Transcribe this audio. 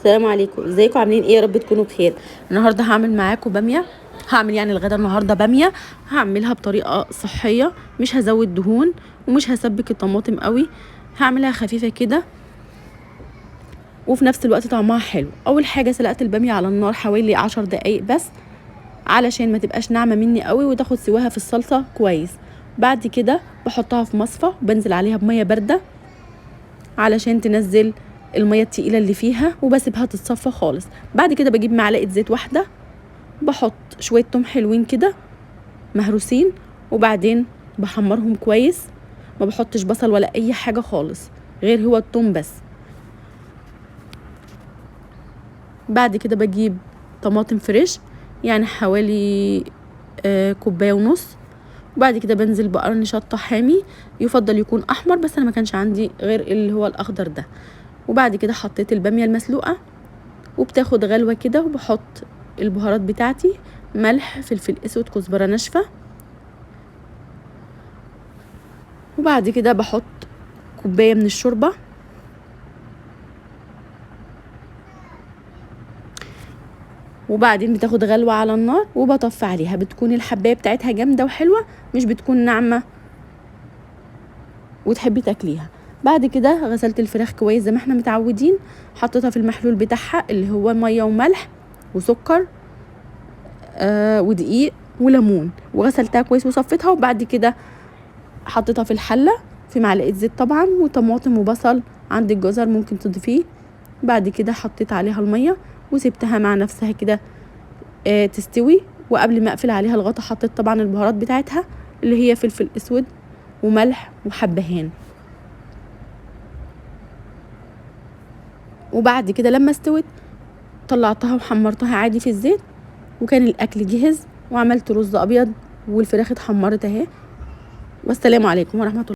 السلام عليكم، ازيكم عاملين ايه؟ يا رب تكونوا بخير. النهارده هعمل معاكم باميه. هعمل يعني الغدا النهارده باميه. هعملها بطريقه صحيه، مش هزود دهون ومش هسبك الطماطم قوي. هعملها خفيفه كده وفي نفس الوقت طعمها حلو. اول حاجه سلقت الباميه على النار حوالي 10 دقايق بس، علشان ما تبقاش ناعمه مني قوي وتاخد سواها في الصلصه كويس. بعد كده بحطها في مصفى وبنزل عليها بميه بارده علشان تنزل الميه التقيله اللي فيها، وبسيبها تتصفى خالص. بعد كده بجيب معلقه زيت واحده، بحط شويه توم حلوين كده مهروسين، وبعدين بحمرهم كويس. ما بحطش بصل ولا اي حاجه خالص غير هو التوم بس. بعد كده بجيب طماطم فريش، يعني حوالي كوبايه ونص. وبعد كده بنزل بقرن شطه حامي، يفضل يكون احمر بس انا ما كانش عندي غير اللي هو الاخضر ده. وبعد كده حطيت الباميه المسلوقه وبتاخد غلوه كده، وبحط البهارات بتاعتي: ملح، فلفل اسود، كزبره ناشفه. وبعد كده بحط كوبايه من الشوربه، وبعدين بتاخد غلوه على النار وبطفي عليها. بتكون الحبايه بتاعتها جامده وحلوه، مش بتكون ناعمه وتحبي تاكليها. بعد كده غسلت الفراخ كويس زي ما احنا متعودين، حطيتها في المحلول بتاعها اللي هو ميه وملح وسكر ودقيق وليمون، وغسلتها كويس وصفيتها. وبعد كده حطيتها في الحله في معلقه زيت طبعا، وطماطم وبصل، عندك جزر ممكن تضيفيه. بعد كده حطيت عليها الميه وسبتها مع نفسها كده تستوي. وقبل ما اقفل عليها الغطا حطيت طبعا البهارات بتاعتها اللي هي فلفل اسود وملح وحبهان. وبعد كده لما استوت طلعتها وحمرتها عادي في الزيت، وكان الاكل جهز. وعملت رز ابيض والفراخ اتحمرت اهي. والسلام عليكم ورحمه الله.